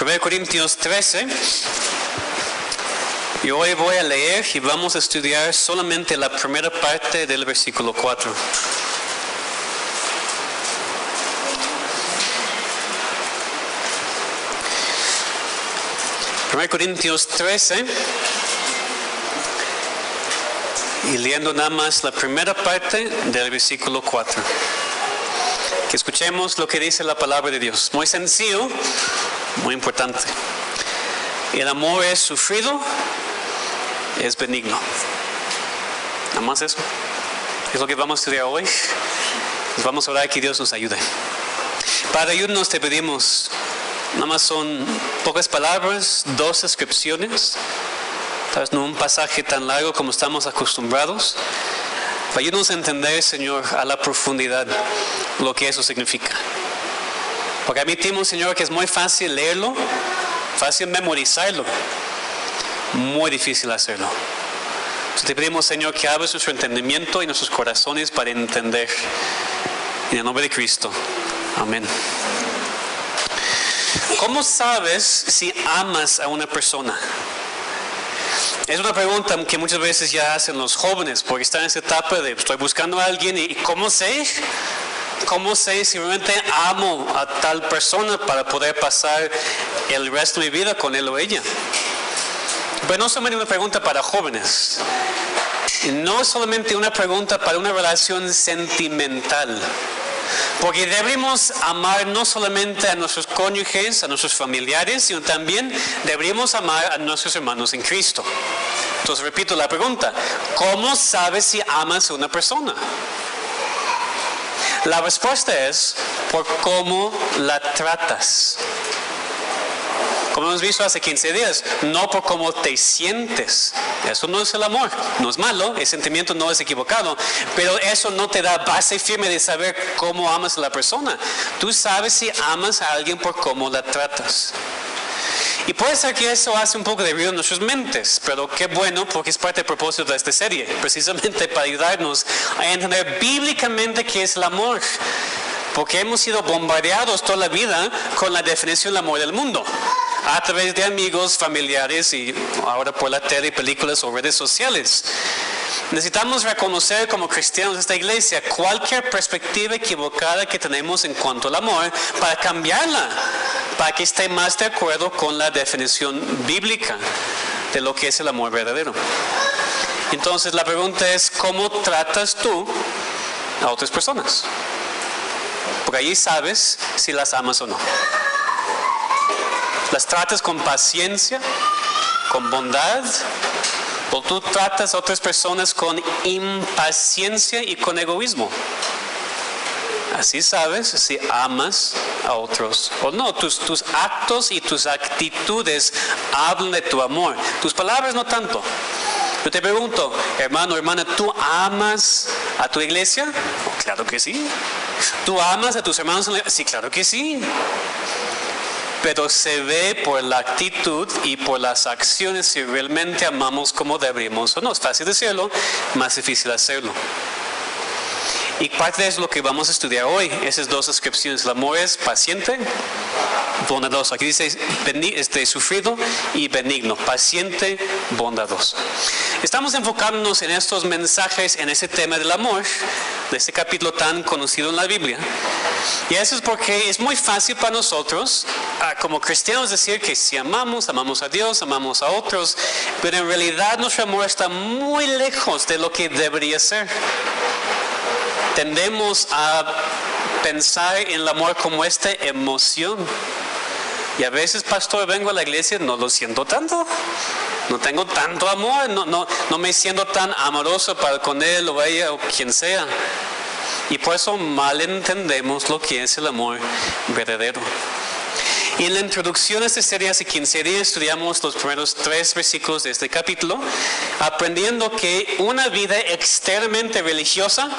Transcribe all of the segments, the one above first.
1 Corintios 13. Y hoy voy a leer y vamos a estudiar solamente la primera parte del versículo 4. Primero Corintios 13. Y leyendo nada más la primera parte del versículo 4. Que escuchemos lo que dice la palabra de Dios. Muy sencillo, muy importante. El amor es sufrido, es benigno. Nada más eso. Es lo que vamos a estudiar hoy. Nos vamos a orar que Dios nos ayude. Para ayudarnos te pedimos, nada más son pocas palabras, 2 descripciones. Tal vez no un pasaje tan largo como estamos acostumbrados. Ayúdanos a entender, Señor, a la profundidad lo que eso significa. Porque admitimos, Señor, que es muy fácil leerlo, fácil memorizarlo, muy difícil hacerlo. Entonces te pedimos, Señor, que abres nuestro entendimiento y nuestros corazones para entender. En el nombre de Cristo. Amén. ¿Cómo sabes si amas a una persona? Es una pregunta que muchas veces ya hacen los jóvenes, porque están en esa etapa de estoy buscando a alguien y ¿cómo sé? ¿Cómo sé si realmente amo a tal persona para poder pasar el resto de mi vida con él o ella? Pero no solamente una pregunta para jóvenes, no solamente una pregunta para una relación sentimental. Porque debemos amar no solamente a nuestros cónyuges, a nuestros familiares, sino también deberíamos amar a nuestros hermanos en Cristo. Entonces repito la pregunta, ¿cómo sabes si amas a una persona? La respuesta es por cómo la tratas. Como hemos visto hace 15 días, no por cómo te sientes. Eso no es el amor, no es malo, el sentimiento no es equivocado, pero eso no te da base firme de saber cómo amas a la persona. Tú sabes si amas a alguien por cómo la tratas. Y puede ser que eso hace un poco de ruido en nuestras mentes, pero qué bueno porque es parte del propósito de esta serie, precisamente para ayudarnos a entender bíblicamente qué es el amor. Porque hemos sido bombardeados toda la vida con la definición del amor del mundo. A través de amigos, familiares y ahora por la tele y películas o redes sociales. Necesitamos reconocer como cristianos de esta iglesia cualquier perspectiva equivocada que tenemos en cuanto al amor para cambiarla, para que esté más de acuerdo con la definición bíblica de lo que es el amor verdadero. Entonces la pregunta es, ¿cómo tratas tú a otras personas? Porque allí sabes si las amas o no. ¿Las tratas con paciencia, con bondad? ¿O tú tratas a otras personas con impaciencia y con egoísmo? Así sabes si amas a otros o no. Tus actos y tus actitudes hablan de tu amor. Tus palabras no tanto. Yo te pregunto, hermano, hermana, ¿tú amas a tu iglesia? Oh, claro que sí. ¿Tú amas a tus hermanos? Sí, claro que sí. Pero se ve por la actitud y por las acciones si realmente amamos como deberíamos o no. Es fácil decirlo, más difícil hacerlo. Y parte de eso es lo que vamos a estudiar hoy, esas 2 descripciones. El amor es paciente, bondadoso. Aquí dice sufrido y benigno, paciente, bondadoso. Estamos enfocándonos en estos mensajes, en ese tema del amor, de este capítulo tan conocido en la Biblia. Y eso es porque es muy fácil para nosotros, como cristianos, decir que si amamos a Dios, amamos a otros, pero en realidad nuestro amor está muy lejos de lo que debería ser. Tendemos a pensar en el amor como esta emoción. Y a veces, pastor, vengo a la iglesia, no lo siento tanto. No tengo tanto amor, no me siento tan amoroso para con él o ella o quien sea. Y por eso mal entendemos lo que es el amor verdadero. Y en la introducción a esta serie hace 15 días estudiamos los primeros 3 versículos de este capítulo, aprendiendo que una vida externamente religiosa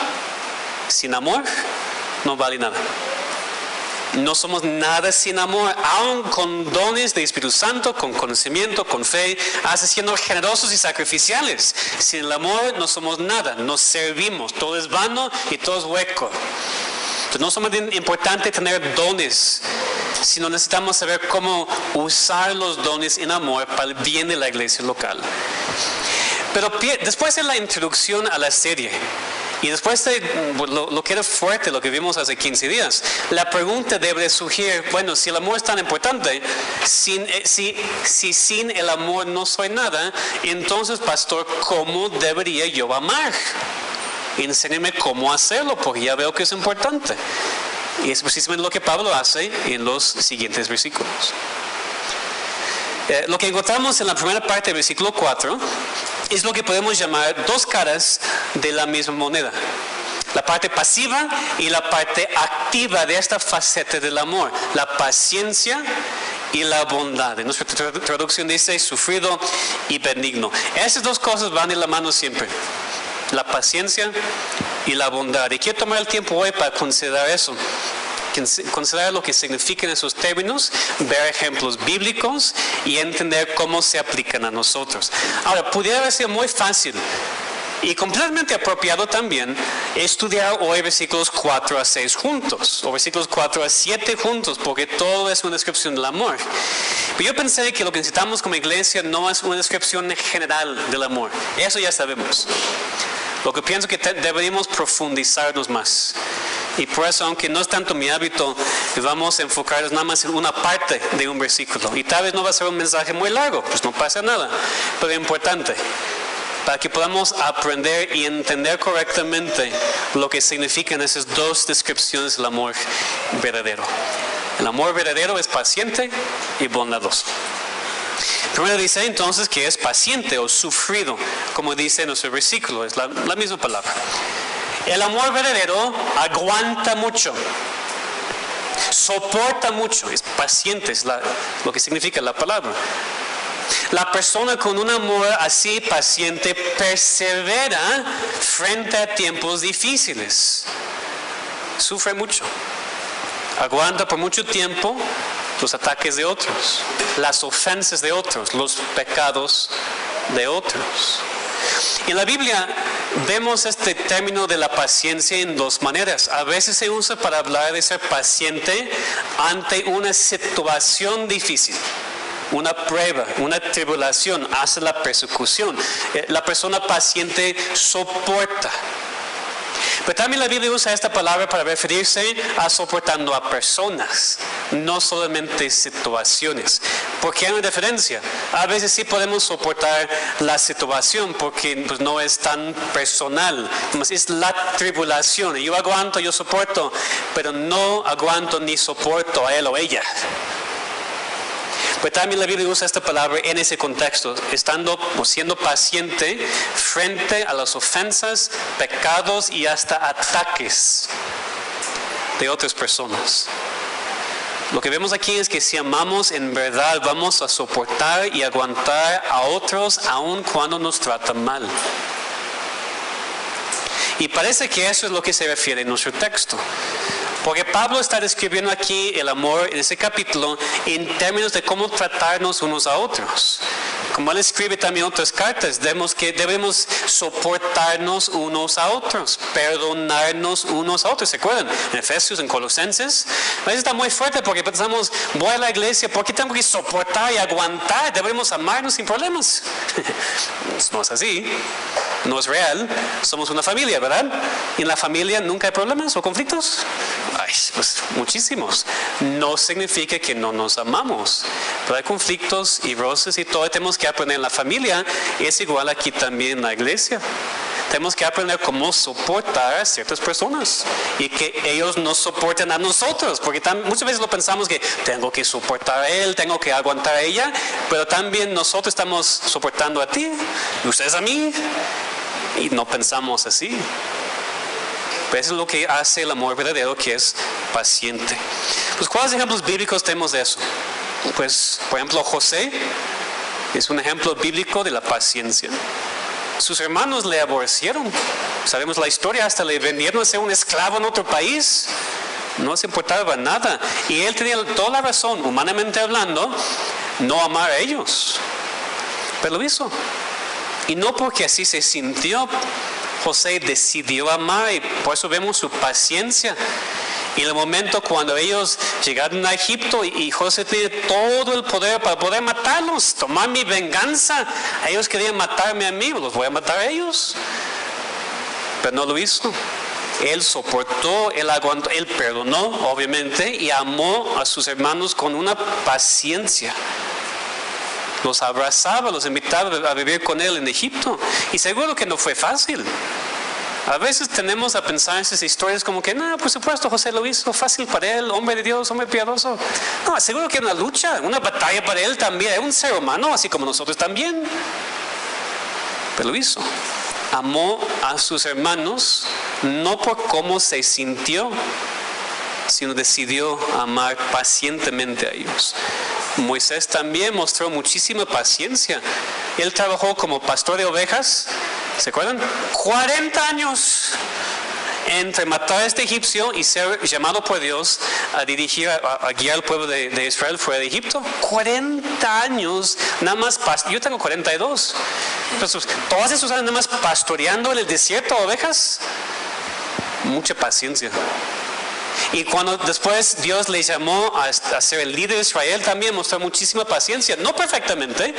sin amor no vale nada. No somos nada sin amor, aun con dones de Espíritu Santo, con conocimiento, con fe, hasta siendo generosos y sacrificiales. Sin el amor no somos nada, nos servimos, todo es vano y todo es hueco. Entonces no es solamente importante tener dones sino necesitamos saber cómo usar los dones en amor para el bien de la iglesia local. Pero después de la introducción a la serie, y después de lo que era fuerte, lo que vimos hace 15 días, la pregunta debe surgir, bueno, si el amor es tan importante, si sin el amor no soy nada, entonces, pastor, ¿cómo debería yo amar? Enséñeme cómo hacerlo, porque ya veo que es importante. Y es precisamente lo que Pablo hace en los siguientes versículos. Lo que encontramos en la primera parte del versículo 4 es lo que podemos llamar dos caras de la misma moneda. La parte pasiva y la parte activa de esta faceta del amor. La paciencia y la bondad. En nuestra traducción dice sufrido y benigno. Esas dos cosas van de la mano siempre. La paciencia y la bondad. Y quiero tomar el tiempo hoy para considerar eso. Considerar lo que significan esos términos, ver ejemplos bíblicos y entender cómo se aplican a nosotros. Ahora, pudiera haber sido muy fácil y completamente apropiado también estudiar hoy versículos 4 a 6 juntos, o versículos 4 a 7 juntos, porque todo es una descripción del amor. Pero yo pensé que lo que necesitamos como iglesia no es una descripción general del amor. Eso ya sabemos. Lo que pienso que deberíamos profundizarnos más. Y por eso, aunque no es tanto mi hábito, vamos a enfocarnos nada más en una parte de un versículo. Y tal vez no va a ser un mensaje muy largo, pues no pasa nada, pero es importante. Para que podamos aprender y entender correctamente lo que significan esas dos descripciones del amor verdadero. El amor verdadero es paciente y bondadoso. Primero dice entonces que es paciente o sufrido, como dice en nuestro versículo, es la misma palabra. El amor verdadero aguanta mucho, soporta mucho, es paciente, es lo que significa la palabra. La persona con un amor así paciente persevera frente a tiempos difíciles. Sufre mucho, aguanta por mucho tiempo los ataques de otros, las ofensas de otros, los pecados de otros. En la Biblia vemos este término de la paciencia en dos maneras. A veces se usa para hablar de ser paciente ante una situación difícil, una prueba, una tribulación, hasta la persecución. La persona paciente soporta. Pero también la Biblia usa esta palabra para referirse a soportando a personas, no solamente situaciones. Porque hay una diferencia. A veces sí podemos soportar la situación porque pues, no es tan personal. Es la tribulación. Yo aguanto, yo soporto, pero no aguanto ni soporto a él o ella. Pero también la Biblia usa esta palabra en ese contexto, estando o siendo paciente frente a las ofensas, pecados y hasta ataques de otras personas. Lo que vemos aquí es que si amamos en verdad vamos a soportar y aguantar a otros aun cuando nos tratan mal. Y parece que eso es lo que se refiere en nuestro texto. Porque Pablo está describiendo aquí el amor en ese capítulo en términos de cómo tratarnos unos a otros. Como él escribe también otras cartas, vemos que debemos soportarnos unos a otros, perdonarnos unos a otros. ¿Se acuerdan? En Efesios, en Colosenses. A veces está muy fuerte porque pensamos, voy a la iglesia, ¿por qué tengo que soportar y aguantar? Debemos amarnos sin problemas. No es así. No es real. Somos una familia, ¿verdad? Y en la familia nunca hay problemas o conflictos. Ay, pues muchísimos. No significa que no nos amamos, pero hay conflictos y roces y todo. Tenemos que aprender en la familia. Es igual aquí también en la iglesia. Tenemos que aprender cómo soportar a ciertas personas y que ellos nos soporten a nosotros, porque muchas veces lo pensamos que tengo que soportar a él, tengo que aguantar a ella, pero también nosotros estamos soportando a ti y ustedes a mí, y no pensamos así. Pero eso es lo que hace el amor verdadero, que es paciente. Pues, ¿cuáles ejemplos bíblicos tenemos de eso? Pues, por ejemplo, José es un ejemplo bíblico de la paciencia. Sus hermanos le aborrecieron. Sabemos la historia, hasta le vendieron a ser un esclavo en otro país. No se importaba nada. Y él tenía toda la razón, humanamente hablando, no amar a ellos. Pero lo hizo. Y no porque así se sintió. José decidió amar y por eso vemos su paciencia. Y el momento cuando ellos llegaron a Egipto y José tiene todo el poder para poder matarlos, tomar mi venganza. Ellos querían matarme a mí, los voy a matar a ellos. Pero no lo hizo. Él soportó, él aguantó, él perdonó, obviamente, y amó a sus hermanos con una paciencia. Los abrazaba, los invitaba a vivir con él en Egipto. Y seguro que no fue fácil. A veces tenemos a pensar en esas historias como que, no, por supuesto, José lo hizo fácil para él, hombre de Dios, hombre piadoso. No, seguro que era una lucha, una batalla para él también. Era un ser humano, así como nosotros también. Pero lo hizo. Amó a sus hermanos, no por cómo se sintió, sino decidió amar pacientemente a ellos. Moisés también mostró muchísima paciencia. Él trabajó como pastor de ovejas, ¿se acuerdan? 40 años entre matar a este egipcio y ser llamado por Dios a dirigir, a guiar al pueblo de Israel fuera de Egipto. 40 años, nada más, yo tengo 42. Entonces, todos esos años nada más pastoreando en el desierto ovejas. Mucha paciencia. Y cuando después Dios le llamó a ser el líder de Israel, también mostró muchísima paciencia. No perfectamente,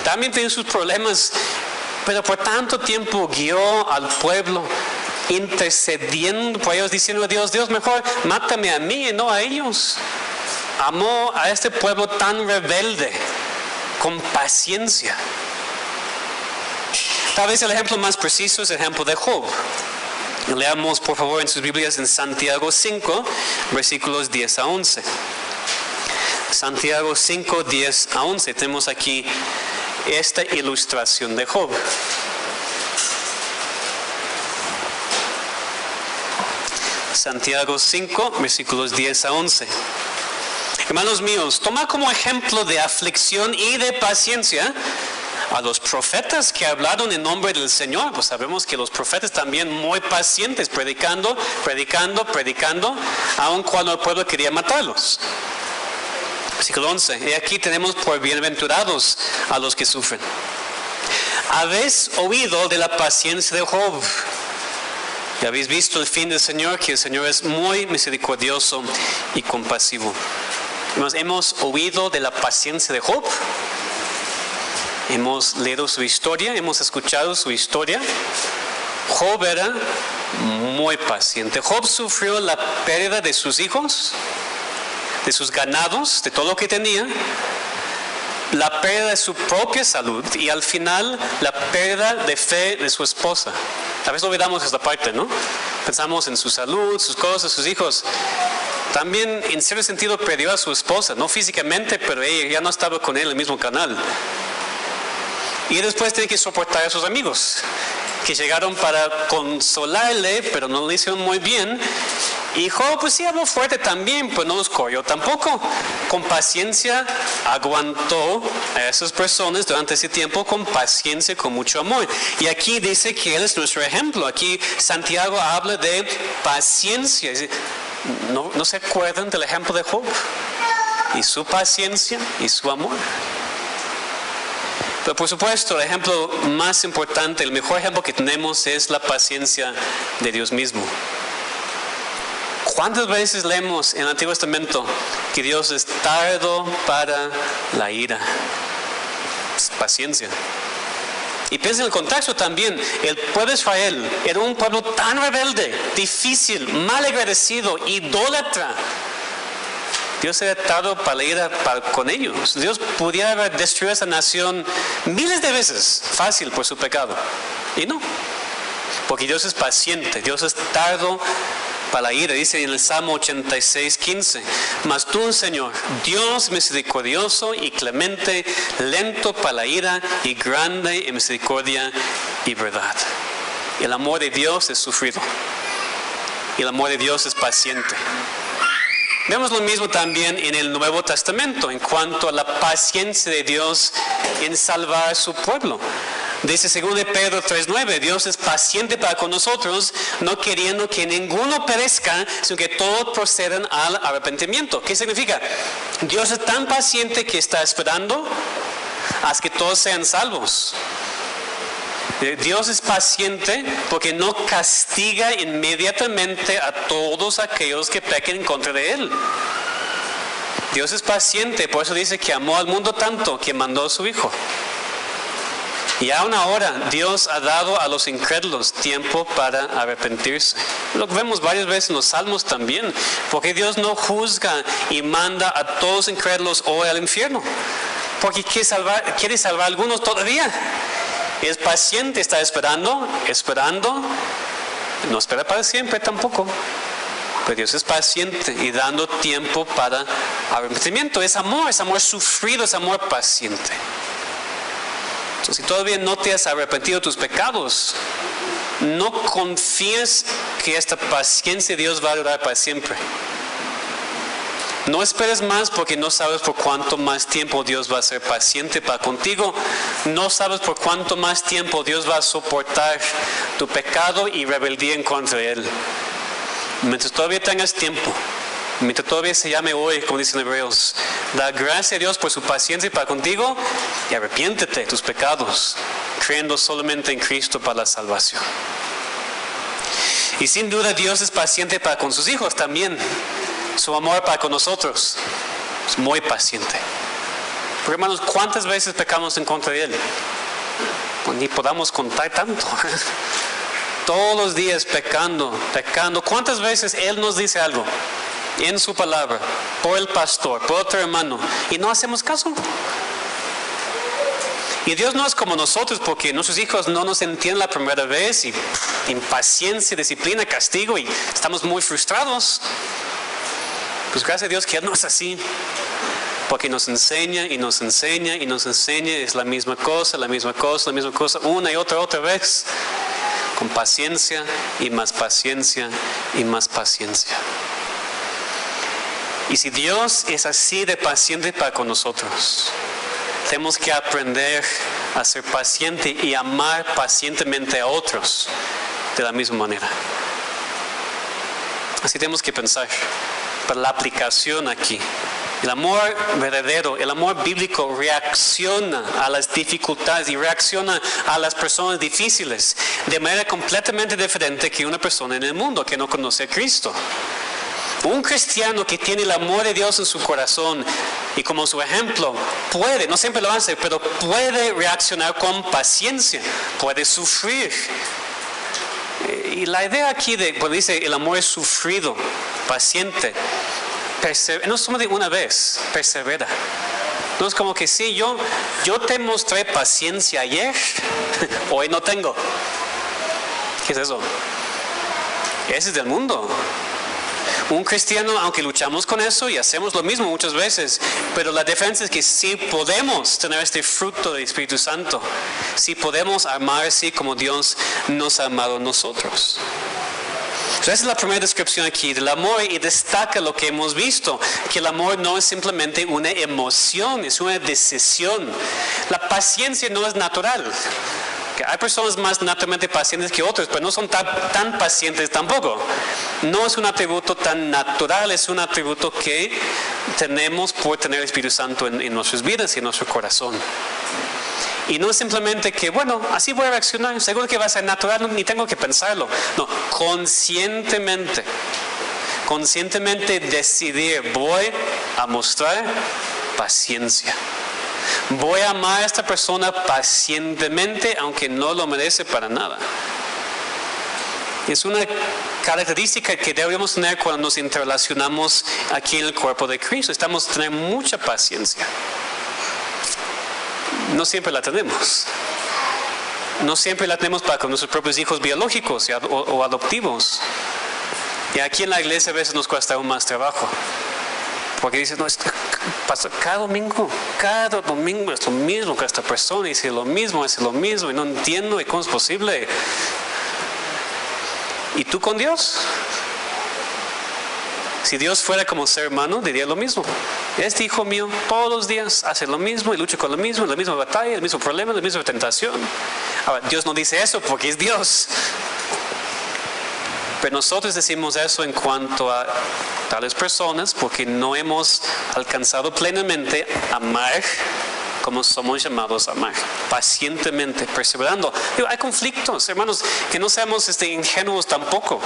también tiene sus problemas, pero por tanto tiempo guió al pueblo, intercediendo por ellos, diciendo a Dios, Dios, mejor mátame a mí y no a ellos. Amó a este pueblo tan rebelde, con paciencia. Tal vez el ejemplo más preciso es el ejemplo de Job. Leamos por favor en sus Biblias en Santiago 5, versículos 10 a 11. Santiago 5, 10 a 11. Tenemos aquí esta ilustración de Job. Santiago 5, versículos 10 a 11. Hermanos míos, toma como ejemplo de aflicción y de paciencia a los profetas que hablaron en nombre del Señor. Pues sabemos que los profetas también muy pacientes, predicando, aun cuando el pueblo quería matarlos. Versículo 11. Y aquí tenemos por bienaventurados a los que sufren. Habéis oído de la paciencia de Job. Y habéis visto el fin del Señor, que el Señor es muy misericordioso y compasivo. Hemos oído de la paciencia de Job. Hemos leído su historia, hemos escuchado su historia. Job era muy paciente. Job sufrió la pérdida de sus hijos, de sus ganados, de todo lo que tenía, la pérdida de su propia salud y al final la pérdida de fe de su esposa. A veces olvidamos esta parte, ¿no? Pensamos en su salud, sus cosas, sus hijos. También en cierto sentido perdió a su esposa, no físicamente, pero ella ya no estaba con él en el mismo canal. Y después tiene que soportar a sus amigos, que llegaron para consolarle, pero no lo hicieron muy bien. Y Job, pues sí, habló fuerte también, pues no los corrió tampoco. Con paciencia aguantó a esas personas durante ese tiempo, con paciencia, con mucho amor. Y aquí dice que él es nuestro ejemplo. Aquí Santiago habla de paciencia. ¿No se acuerdan del ejemplo de Job? Y su paciencia y su amor. Pero por supuesto, el ejemplo más importante, el mejor ejemplo que tenemos es la paciencia de Dios mismo. ¿Cuántas veces leemos en el Antiguo Testamento que Dios es tardo para la ira? Es paciencia. Y piensa en el contexto también. El pueblo de Israel era un pueblo tan rebelde, difícil, mal agradecido, idólatra. Dios era tardo para la ira con ellos. Dios pudiera haber destruido a esa nación miles de veces, fácil por su pecado. Y no, porque Dios es paciente, Dios es tardo para la ira. Dice en el Salmo 86, 15: mas tú, Señor, Dios misericordioso y clemente, lento para la ira y grande en misericordia y verdad. El amor de Dios es sufrido. Y el amor de Dios es paciente. Vemos lo mismo también en el Nuevo Testamento en cuanto a la paciencia de Dios en salvar a su pueblo. Dice 2 Pedro 3:9, Dios es paciente para con nosotros, no queriendo que ninguno perezca, sino que todos procedan al arrepentimiento. ¿Qué significa? Dios es tan paciente que está esperando hasta que todos sean salvos. Dios es paciente porque no castiga inmediatamente a todos aquellos que pequen en contra de Él. Dios es paciente, por eso dice que amó al mundo tanto que mandó a su Hijo. Y aún ahora Dios ha dado a los incrédulos tiempo para arrepentirse. Lo vemos varias veces en los Salmos también. Porque Dios no juzga y manda a todos los incrédulos hoy al infierno. Porque quiere salvar a algunos todavía. Es paciente, está esperando. No espera para siempre tampoco. Pero Dios es paciente y dando tiempo para arrepentimiento. Es amor sufrido, es amor paciente. Entonces, si todavía no te has arrepentido de tus pecados, no confíes que esta paciencia de Dios va a durar para siempre. No esperes más porque no sabes por cuánto más tiempo Dios va a ser paciente para contigo. No sabes por cuánto más tiempo Dios va a soportar tu pecado y rebeldía en contra de Él. Mientras todavía tengas tiempo, mientras todavía se llame hoy, como dicen Hebreos, da gracias a Dios por su paciencia para contigo y arrepiéntete de tus pecados, creyendo solamente en Cristo para la salvación. Y sin duda Dios es paciente para con sus hijos también. Su amor para con nosotros es muy paciente. Pero hermanos, ¿cuántas veces pecamos en contra de Él? Pues ni podamos contar tanto. Todos los días pecando. ¿Cuántas veces Él nos dice algo en su palabra, por el pastor, por otro hermano, y no hacemos caso? Y Dios no es como nosotros, porque nuestros hijos no nos entienden la primera vez y impaciencia, disciplina, castigo, y estamos muy frustrados. Pues gracias a Dios que Él no es así, porque nos enseña y nos enseña y nos enseña, es la misma cosa, una y otra vez, con paciencia y más paciencia y más paciencia. Y si Dios es así de paciente para con nosotros, tenemos que aprender a ser paciente y amar pacientemente a otros de la misma manera. Así tenemos que pensar. Para la aplicación aquí, el amor verdadero, el amor bíblico reacciona a las dificultades y reacciona a las personas difíciles de manera completamente diferente que una persona en el mundo que no conoce a Cristo. Un cristiano que tiene el amor de Dios en su corazón y como su ejemplo puede, no siempre lo hace, pero puede reaccionar con paciencia, puede sufrir. Y la idea aquí de cuando dice el amor es sufrido, paciente, no es como de una vez, persevera. No es como que sí, yo te mostré paciencia ayer, hoy no tengo. ¿Qué es eso? Ese es del mundo. Un cristiano, aunque luchamos con eso y hacemos lo mismo muchas veces, pero la diferencia es que sí podemos tener este fruto del Espíritu Santo, sí podemos amar así como Dios nos ha amado a nosotros. Entonces, esa es la primera descripción aquí del amor y destaca lo que hemos visto, que el amor no es simplemente una emoción, es una decisión. La paciencia no es natural. Hay personas más naturalmente pacientes que otros, pero no son tan pacientes tampoco. No es un atributo tan natural, es un atributo que tenemos por tener el Espíritu Santo en nuestras vidas y en nuestro corazón. Y no es simplemente que, bueno, así voy a reaccionar, seguro que va a ser natural, ni tengo que pensarlo. No, conscientemente decidir, voy a mostrar paciencia. Voy a amar a esta persona pacientemente, aunque no lo merece para nada. Es una característica que deberíamos tener cuando nos interrelacionamos aquí en el cuerpo de Cristo. Estamos a tener mucha paciencia. No siempre la tenemos. No siempre la tenemos para con nuestros propios hijos biológicos o adoptivos. Y aquí en la iglesia a veces nos cuesta aún más trabajo. Porque dices, no, pasa cada domingo es lo mismo que esta persona dice lo mismo, y no entiendo, ¿y cómo es posible? ¿Y tú con Dios? Si Dios fuera como ser humano, diría lo mismo. Este hijo mío todos los días hace lo mismo y lucha con lo mismo, la misma batalla, el mismo problema, la misma tentación. Ahora, Dios no dice eso porque es Dios. Pero nosotros decimos eso en cuanto a tales personas porque no hemos alcanzado plenamente amar como somos llamados a amar, pacientemente, perseverando. Digo, hay conflictos, hermanos, que no seamos ingenuos tampoco.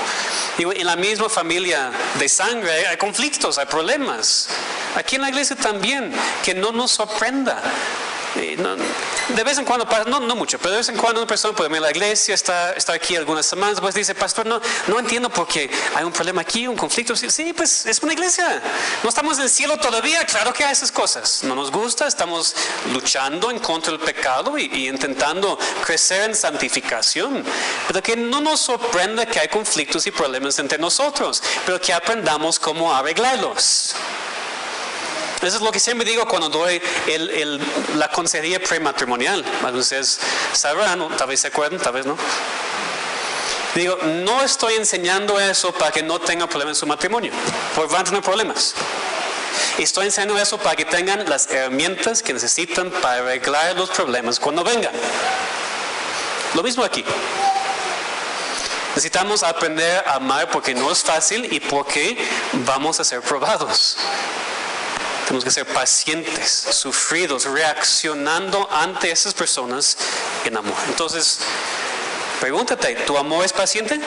Digo, en la misma familia de sangre hay conflictos, hay problemas. Aquí en la iglesia también, que no nos sorprenda. De vez en cuando pasa, no mucho, pero de vez en cuando una persona puede venir a la iglesia, está aquí algunas semanas, pues dice, pastor, no entiendo por qué hay un problema aquí, un conflicto. Sí, pues es una iglesia, no estamos en el cielo todavía, claro que hay esas cosas. No nos gusta, estamos luchando en contra del pecado y intentando crecer en santificación, pero que no nos sorprenda que hay conflictos y problemas entre nosotros, pero que aprendamos cómo arreglarlos. Eso es lo que siempre digo cuando doy la consejería prematrimonial. Ustedes sabrán, tal vez se acuerdan, tal vez no. Digo, no estoy enseñando eso para que no tengan problemas en su matrimonio, porque van a tener problemas. Estoy enseñando eso para que tengan las herramientas que necesitan para arreglar los problemas cuando vengan. Lo mismo aquí. Necesitamos aprender a amar porque no es fácil y porque vamos a ser probados. Tenemos que ser pacientes, sufridos, reaccionando ante esas personas en amor. Entonces, pregúntate, ¿tu amor es paciente?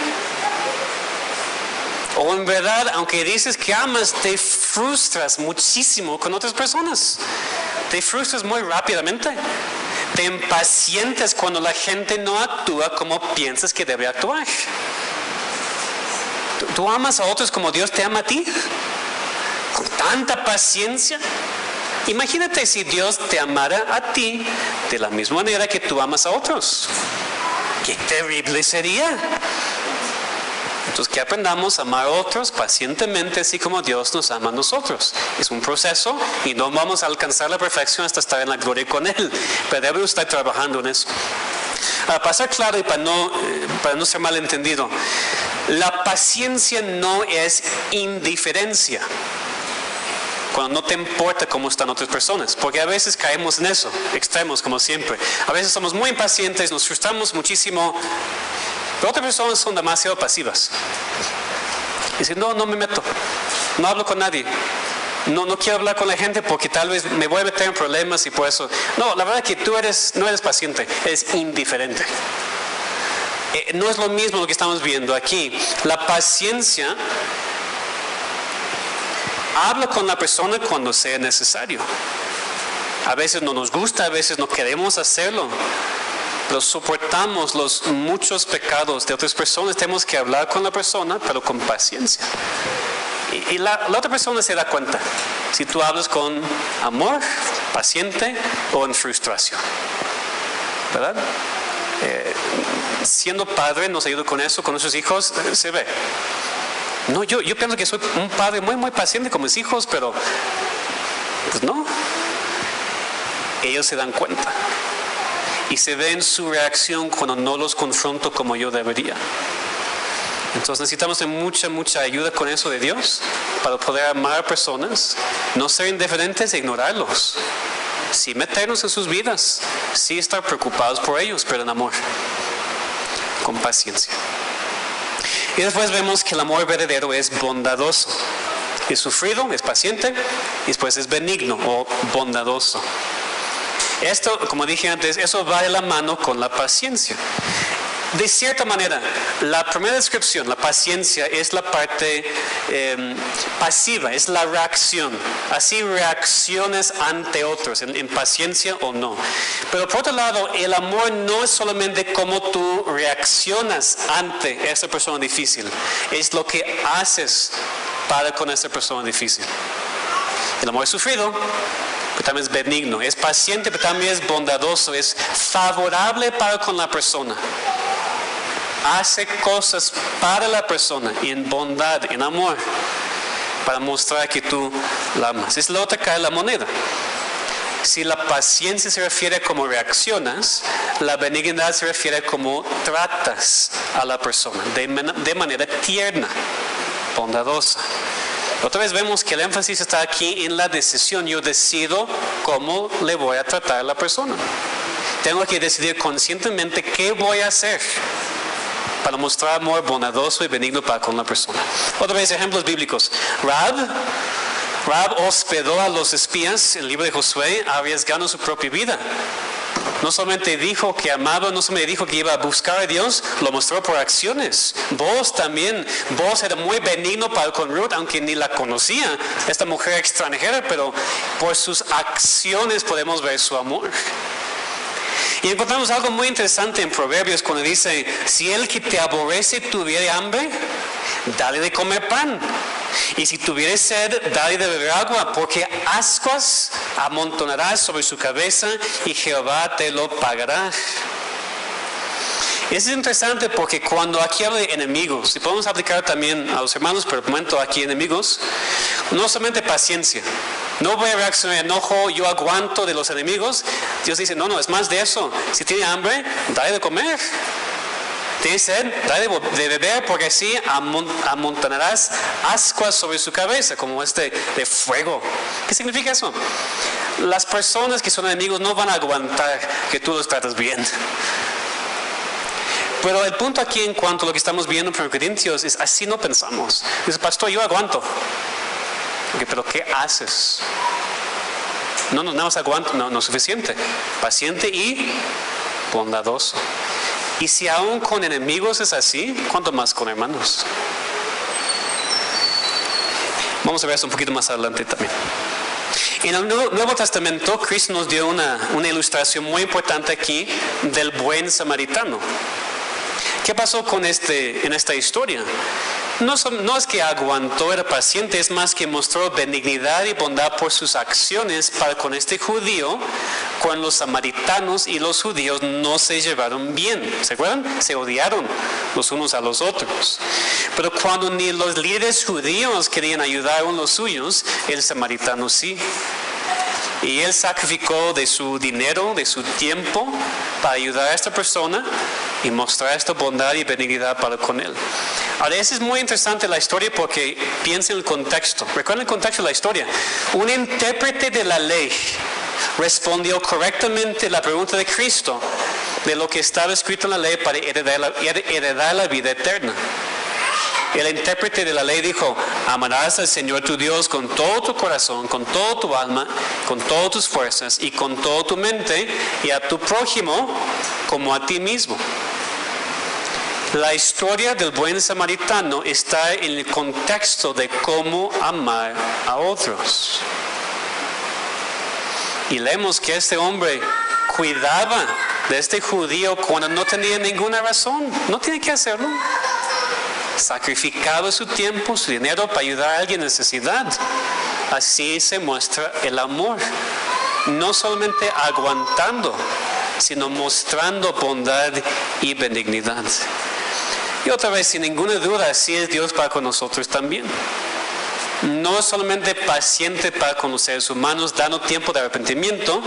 O en verdad, aunque dices que amas, te frustras muchísimo con otras personas. Te frustras muy rápidamente. Te impacientas cuando la gente no actúa como piensas que debe actuar. ¿Tú amas a otros como Dios te ama a ti? Con tanta paciencia. Imagínate si Dios te amara a ti de la misma manera que tú amas a otros. ¡Qué terrible sería! Entonces, que aprendamos a amar a otros pacientemente, así como Dios nos ama a nosotros. Es un proceso y no vamos a alcanzar la perfección hasta estar en la gloria con Él, pero debemos estar trabajando en eso. Para ser claro y para no ser malentendido, la paciencia no es indiferencia. Cuando no te importa cómo están otras personas, porque a veces caemos en eso, extremos como siempre. A veces somos muy impacientes, nos frustramos muchísimo, pero otras personas son demasiado pasivas. Dicen, no me meto, no hablo con nadie, no quiero hablar con la gente porque tal vez me voy a meter en problemas y por eso. No, la verdad es que tú no eres paciente, eres indiferente. No es lo mismo lo que estamos viendo aquí. La paciencia habla con la persona cuando sea necesario. A veces no nos gusta, a veces no queremos hacerlo, pero soportamos los muchos pecados de otras personas. Tenemos que hablar con la persona, pero con paciencia. Y la otra persona se da cuenta si tú hablas con amor, paciente o en frustración. ¿Verdad? Siendo padre nos ayuda con eso, con nuestros hijos, se ve. No, yo pienso que soy un padre muy, muy paciente con mis hijos, pero pues no. Ellos se dan cuenta. Y se ve en su reacción cuando no los confronto como yo debería. Entonces necesitamos de mucha ayuda con eso de Dios para poder amar a personas, no ser indiferentes e ignorarlos. Sí meternos en sus vidas, sí estar preocupados por ellos, pero en amor, con paciencia. Y después vemos que el amor verdadero es bondadoso. Es sufrido, es paciente, y después es benigno o bondadoso. Esto, como dije antes, eso va de la mano con la paciencia. De cierta manera, la primera descripción, la paciencia, es la parte pasiva, es la reacción. Así reacciones ante otros, en paciencia o no. Pero por otro lado, el amor no es solamente cómo tú reaccionas ante esa persona difícil, es lo que haces para con esa persona difícil. El amor es sufrido, pero también es benigno, es paciente, pero también es bondadoso, es favorable para con la persona. Hace cosas para la persona en bondad, en amor, para mostrar que tú la amas. Es la otra cara de la moneda. Si la paciencia se refiere a cómo reaccionas, la benignidad se refiere a cómo tratas a la persona, de manera tierna, bondadosa. Otra vez vemos que el énfasis está aquí en la decisión. Yo decido cómo le voy a tratar a la persona. Tengo que decidir conscientemente qué voy a hacer para mostrar amor bondadoso y benigno para con la persona. Otra vez, ejemplos bíblicos. Rahab hospedó a los espías en el libro de Josué, arriesgando su propia vida. No solamente dijo que amaba, no solamente dijo que iba a buscar a Dios, lo mostró por acciones. Boaz también, Boaz era muy benigno para con Ruth, aunque ni la conocía, esta mujer extranjera, pero por sus acciones podemos ver su amor. Y encontramos algo muy interesante en Proverbios cuando dice, si el que te aborrece tuviere hambre, dale de comer pan. Y si tuviere sed, dale de beber agua, porque ascuas amontonarás sobre su cabeza y Jehová te lo pagará. Es interesante porque cuando aquí habla de enemigos, y podemos aplicar también a los hermanos, pero por el momento aquí enemigos, no solamente paciencia. No voy a reaccionar enojo, yo aguanto de los enemigos. Dios dice, no, es más de eso. Si tiene hambre, dale de comer. Tiene sed, dale de beber, porque así amontonarás ascuas sobre su cabeza, como de fuego. ¿Qué significa eso? Las personas que son enemigos no van a aguantar que tú los tratas bien. Pero el punto aquí en cuanto a lo que estamos viendo en 1 Corintios es así no pensamos. Dice, pastor, yo aguanto. Okay, pero ¿qué haces? No más aguanto, no es suficiente. Paciente y bondadoso. Y si aún con enemigos es así, ¿cuánto más con hermanos? Vamos a ver esto un poquito más adelante también. En el Nuevo Testamento, Cristo nos dio una ilustración muy importante aquí del buen samaritano. ¿Qué pasó con en esta historia? No es que aguantó, era paciente, es más que mostró benignidad y bondad por sus acciones para con este judío, cuando los samaritanos y los judíos no se llevaron bien. ¿Se acuerdan? Se odiaron los unos a los otros. Pero cuando ni los líderes judíos querían ayudar a los suyos, el samaritano sí. Y él sacrificó de su dinero, de su tiempo, para ayudar a esta persona y mostrar esta bondad y benignidad para con él. Ahora, eso es muy interesante la historia porque piensa en el contexto. Recuerden el contexto de la historia. Un intérprete de la ley respondió correctamente la pregunta de Cristo de lo que estaba escrito en la ley para heredar la vida eterna. El intérprete de la ley dijo, amarás al Señor tu Dios con todo tu corazón, con toda tu alma, con todas tus fuerzas y con toda tu mente, y a tu prójimo como a ti mismo. La historia del buen samaritano está en el contexto de cómo amar a otros. Y leemos que este hombre cuidaba de este judío cuando no tenía ninguna razón. No tiene que hacerlo. Sacrificaba su tiempo, su dinero para ayudar a alguien en necesidad. Así se muestra el amor. No solamente aguantando, sino mostrando bondad y benignidad. Y otra vez, sin ninguna duda, así es Dios para con nosotros también. No es solamente paciente para con los seres humanos, dando tiempo de arrepentimiento,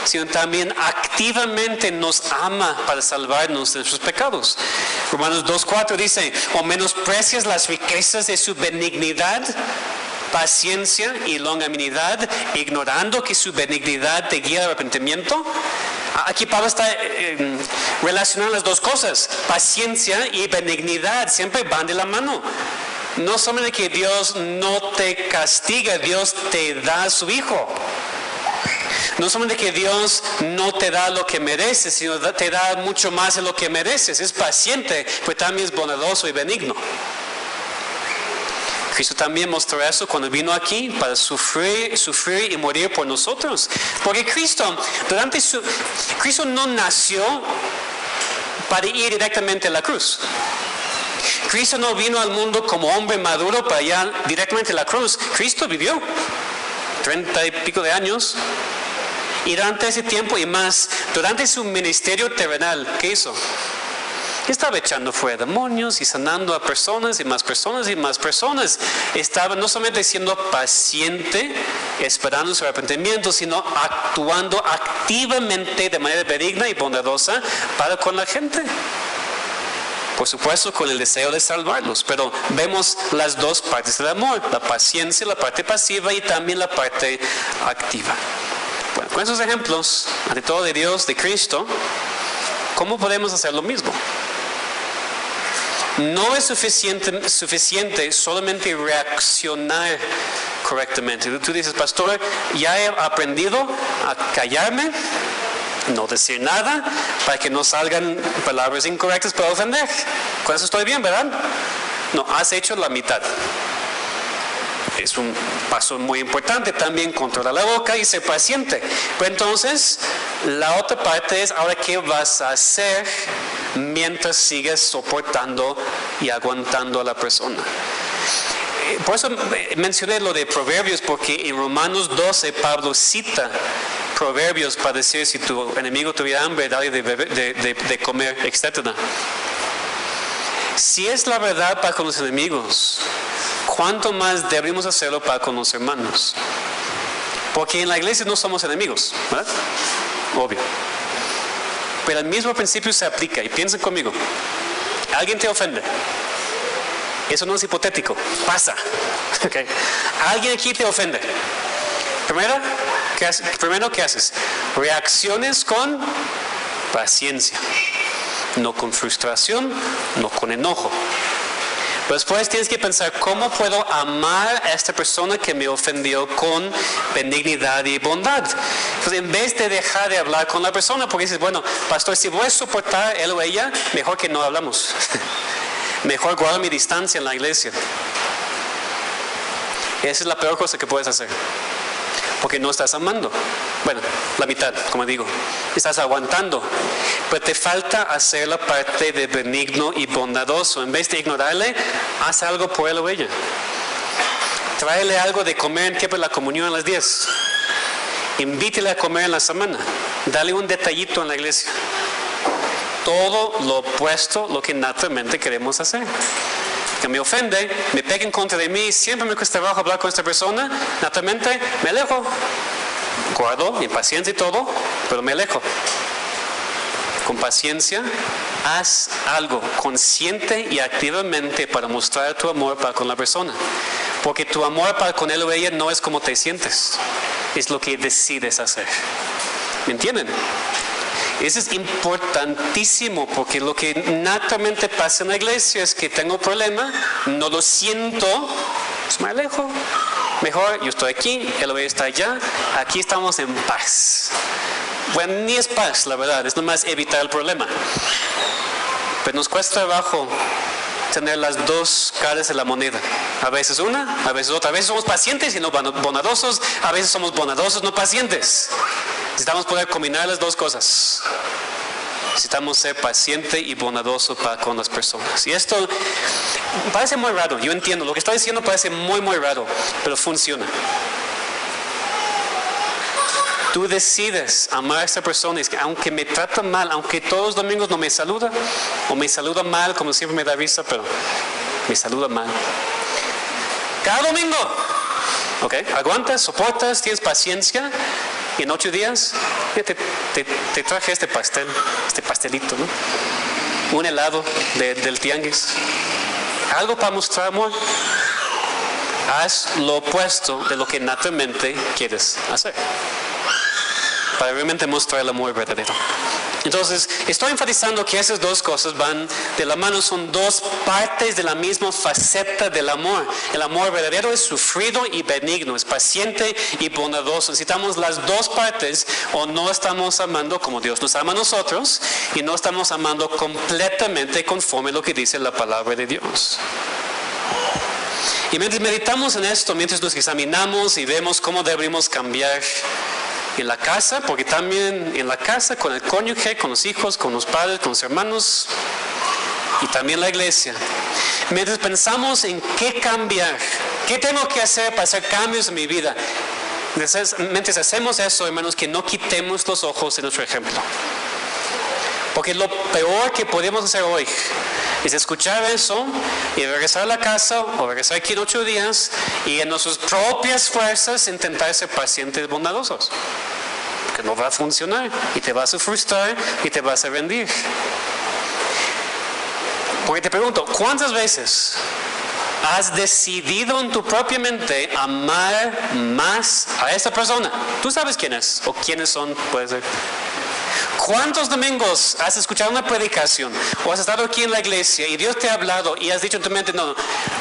sino también activamente nos ama para salvarnos de nuestros pecados. Romanos 2:4 dice, o menosprecias las riquezas de su benignidad, paciencia y longanimidad, ignorando que su benignidad te guía al arrepentimiento. Aquí Pablo está relacionando las dos cosas, paciencia y benignidad, siempre van de la mano. No solamente que Dios no te castiga, Dios te da a su Hijo. No solamente que Dios no te da lo que mereces, sino te da mucho más de lo que mereces. Es paciente, pero también es bondadoso y benigno. Cristo también mostró eso cuando vino aquí para sufrir y morir por nosotros. Porque Cristo no nació para ir directamente a la cruz. Cristo no vino al mundo como hombre maduro para ir directamente a la cruz. Cristo vivió 30 y pico de años. Y durante ese tiempo y más, durante su ministerio terrenal, ¿qué hizo? Estaba echando fuera demonios y sanando a personas y más personas y más personas. Estaba no solamente siendo paciente, esperando su arrepentimiento, sino actuando activamente de manera benigna y bondadosa para con la gente. Por supuesto, con el deseo de salvarlos, pero vemos las dos partes del amor, la paciencia, la parte pasiva y también la parte activa. Bueno, con esos ejemplos, ante todo de Dios, de Cristo, ¿cómo podemos hacer lo mismo? No es suficiente solamente reaccionar correctamente. Tú dices, pastor, ya he aprendido a callarme, no decir nada, para que no salgan palabras incorrectas para ofender. Con eso estoy bien, ¿verdad? No, has hecho la mitad. Es un paso muy importante también, controlar la boca y ser paciente. Pero entonces, la otra parte es, ahora, ¿qué vas a hacer mientras sigues soportando y aguantando a la persona? Por eso mencioné lo de Proverbios, porque en Romanos 12 Pablo cita Proverbios para decir, si tu enemigo tuviera hambre, dale de comer, etc. Si es la verdad para con los enemigos, ¿cuánto más deberíamos hacerlo para con los hermanos? Porque en la iglesia no somos enemigos, ¿verdad? Obvio. Pero el mismo principio se aplica, y piensen conmigo. Alguien te ofende. Eso no es hipotético, pasa. Okay. Alguien aquí te ofende. Primero, ¿qué haces? Reacciones con paciencia. No con frustración, no con enojo. Pero después tienes que pensar, ¿cómo puedo amar a esta persona que me ofendió con benignidad y bondad? Entonces, en vez de dejar de hablar con la persona, porque dices, bueno, pastor, si voy a soportar él o ella, mejor que no hablamos. Mejor guardo mi distancia en la iglesia. Esa es la peor cosa que puedes hacer. Porque no estás amando. Bueno, la mitad, como digo. Estás aguantando. Pero te falta hacer la parte de benigno y bondadoso. En vez de ignorarle, haz algo por él o ella. Tráele algo de comer en la comunión a las 10. Invítele a comer en la semana. Dale un detallito en la iglesia. Todo lo opuesto lo que naturalmente queremos hacer. Que me ofende, me pega en contra de mí, siempre me cuesta trabajo hablar con esta persona, naturalmente me alejo. Guardo mi paciencia y todo, pero me alejo. Con paciencia, haz algo consciente y activamente para mostrar tu amor para con la persona. Porque tu amor para con él o ella no es como te sientes, es lo que decides hacer. ¿Me entienden? Eso es importantísimo, porque lo que naturalmente pasa en la iglesia es que tengo problema, no lo siento, pues me alejo. Mejor yo estoy aquí, él está allá, aquí estamos en paz. Bueno, ni es paz, la verdad, es nomás evitar el problema. Pero nos cuesta trabajo tener las dos caras de la moneda. A veces una, a veces otra. A veces somos pacientes y no bondadosos, a veces somos bondadosos, no pacientes. Necesitamos poder combinar las dos cosas. Necesitamos ser paciente y bondadoso para con las personas. Y esto parece muy raro, yo entiendo. Lo que estoy diciendo parece muy, muy raro, pero funciona. Tú decides amar a esta persona, es que aunque me trata mal, aunque todos los domingos no me saluda, o me saluda mal, como siempre me da risa, pero me saluda mal. Cada domingo, ¿ok? Aguantas, soportas, tienes paciencia. Y en 8 días, te traje este pastelito, ¿no? Un helado del tianguis. Algo para mostrar amor. Haz lo opuesto de lo que naturalmente quieres hacer. Para realmente mostrar el amor verdadero. Entonces, estoy enfatizando que esas dos cosas van de la mano, son dos partes de la misma faceta del amor. El amor verdadero es sufrido y benigno, es paciente y bondadoso. Necesitamos las dos partes, o no estamos amando como Dios nos ama a nosotros, y no estamos amando completamente conforme a lo que dice la palabra de Dios. Y mientras meditamos en esto, mientras nos examinamos y vemos cómo deberíamos cambiar en la casa, porque también en la casa, con el cónyuge, con los hijos, con los padres, con los hermanos, y también la iglesia. Mientras pensamos en qué cambiar, qué tengo que hacer para hacer cambios en mi vida, mientras hacemos eso, hermanos, que no quitemos los ojos de nuestro ejemplo. Porque lo peor que podemos hacer hoy es escuchar eso y regresar a la casa o regresar aquí en 8 días y en nuestras propias fuerzas intentar ser pacientes y bondadosos. Porque no va a funcionar y te vas a frustrar y te vas a rendir. Porque te pregunto, ¿cuántas veces has decidido en tu propia mente amar más a esta persona? Tú sabes quién es o quiénes son, puede ser. ¿Cuántos domingos has escuchado una predicación o has estado aquí en la iglesia y Dios te ha hablado y has dicho en tu mente, no,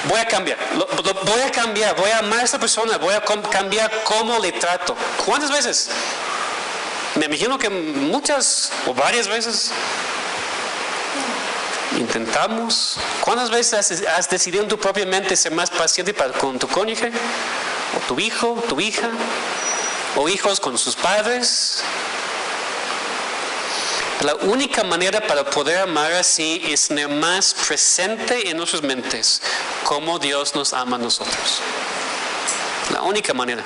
voy a cambiar, voy a cambiar, voy a amar a esta persona, voy a cambiar cómo le trato? ¿Cuántas veces? Me imagino que muchas o varias veces. Intentamos. ¿Cuántas veces has decidido en tu propia mente ser más paciente con tu cónyuge? ¿O tu hijo, tu hija? ¿O hijos con sus padres? La única manera para poder amar así es tener más presente en nuestras mentes cómo Dios nos ama a nosotros. La única manera.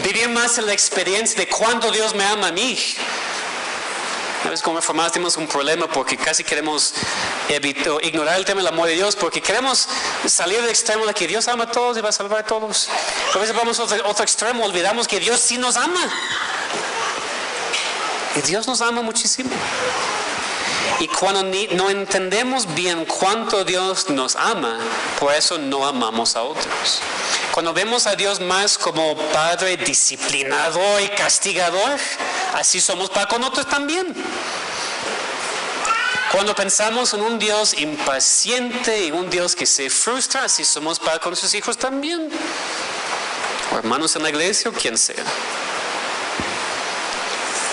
Vivir más en la experiencia de cuánto Dios me ama a mí. A veces como reformados tenemos un problema porque casi queremos ignorar el tema del amor de Dios, porque queremos salir del extremo de que Dios ama a todos y va a salvar a todos. Pero a veces vamos a otro extremo, olvidamos que Dios sí nos ama. Y Dios nos ama muchísimo. Y cuando no entendemos bien cuánto Dios nos ama, por eso no amamos a otros. Cuando vemos a Dios más como Padre disciplinador y castigador, así somos para con otros también. Cuando pensamos en un Dios impaciente y un Dios que se frustra, así somos para con sus hijos también. O hermanos en la iglesia o quien sea.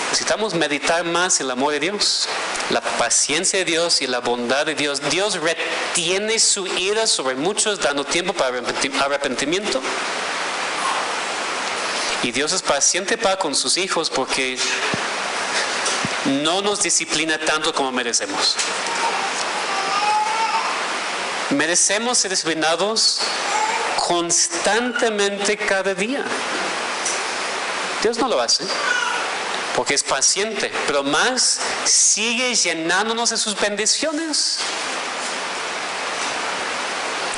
Necesitamos meditar más en el amor de Dios, la paciencia de Dios y la bondad de Dios. Dios retiene su ira sobre muchos, dando tiempo para arrepentimiento. Y Dios es paciente para con sus hijos porque no nos disciplina tanto como merecemos. Merecemos ser disciplinados constantemente cada día. Dios no lo hace. Porque es paciente, pero más sigue llenándonos de sus bendiciones.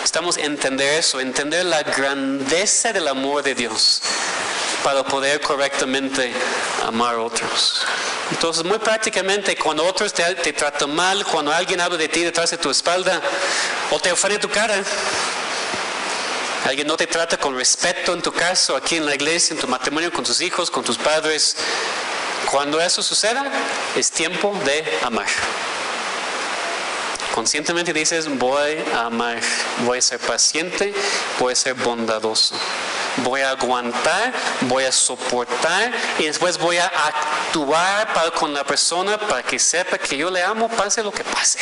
Estamos a entender eso, entender la grandeza del amor de Dios para poder correctamente amar a otros. Entonces, muy prácticamente, cuando otros te tratan mal, cuando alguien habla de ti detrás de tu espalda o te ofende tu cara, alguien no te trata con respeto en tu caso, aquí en la iglesia, en tu matrimonio, con tus hijos, con tus padres. Cuando eso suceda, es tiempo de amar. Conscientemente dices, voy a amar, voy a ser paciente, voy a ser bondadoso. Voy a aguantar, voy a soportar y después voy a actuar con la persona para que sepa que yo le amo, pase lo que pase.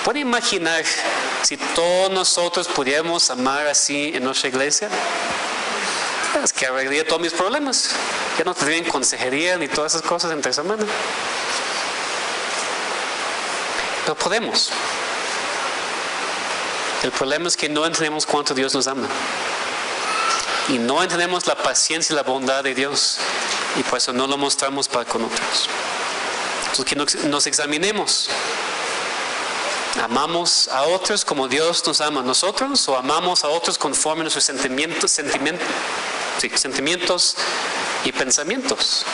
¿Puede imaginar si todos nosotros pudiéramos amar así en nuestra iglesia? Es que arreglaría todos mis problemas. Ya no tendrían consejería ni todas esas cosas entre semana. Pero podemos. El problema es que no entendemos cuánto Dios nos ama. Y no entendemos la paciencia y la bondad de Dios. Y por eso no lo mostramos para con otros. Entonces que nos examinemos. ¿Amamos a otros como Dios nos ama a nosotros? ¿O amamos a otros conforme a nuestros sentimientos y pensamientos?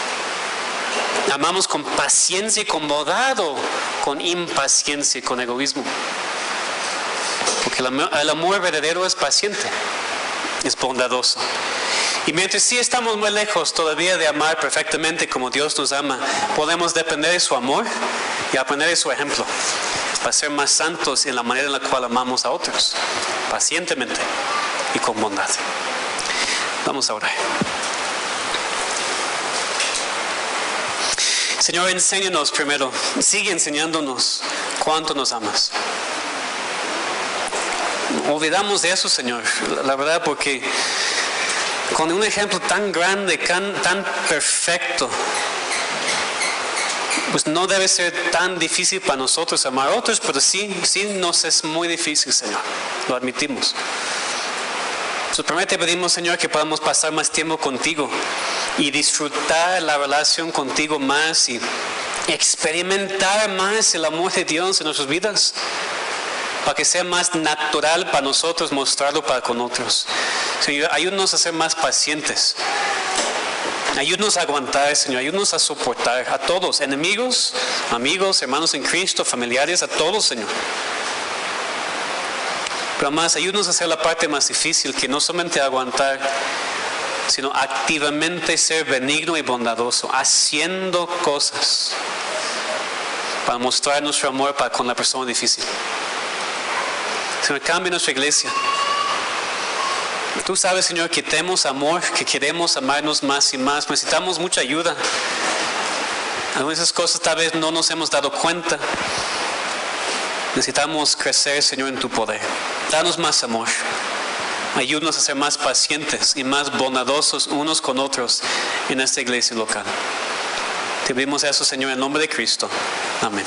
¿Amamos con paciencia y con bondad o con impaciencia y con egoísmo? Porque el amor verdadero es paciente, es bondadoso. Y mientras sí estamos muy lejos todavía de amar perfectamente como Dios nos ama, podemos depender de su amor y aprender de su ejemplo para ser más santos en la manera en la cual amamos a otros, pacientemente y con bondad. Vamos a orar. Señor, enséñanos primero, sigue enseñándonos cuánto nos amas. Olvidamos de eso, Señor, la verdad, porque con un ejemplo tan grande, tan perfecto, pues no debe ser tan difícil para nosotros amar a otros, pero sí nos es muy difícil, Señor, lo admitimos. Entonces, primero te pedimos, Señor, que podamos pasar más tiempo contigo y disfrutar la relación contigo más y experimentar más el amor de Dios en nuestras vidas, para que sea más natural para nosotros mostrarlo para con otros. Señor, ayúdanos a ser más pacientes. Ayúdanos a aguantar, Señor, ayúdanos a soportar a todos, enemigos, amigos, hermanos en Cristo, familiares, a todos, Señor. Pero más, ayúdanos a hacer la parte más difícil, que no solamente aguantar, sino activamente ser benigno y bondadoso, haciendo cosas para mostrar nuestro amor con la persona difícil. Señor, cambia nuestra iglesia. Tú sabes, Señor, que tenemos amor, que queremos amarnos más y más. Necesitamos mucha ayuda. Algunas de esas cosas tal vez no nos hemos dado cuenta. Necesitamos crecer, Señor, en tu poder. Danos más amor. Ayúdanos a ser más pacientes y más bondadosos unos con otros en esta iglesia local. Te pedimos eso, Señor, en nombre de Cristo. Amén.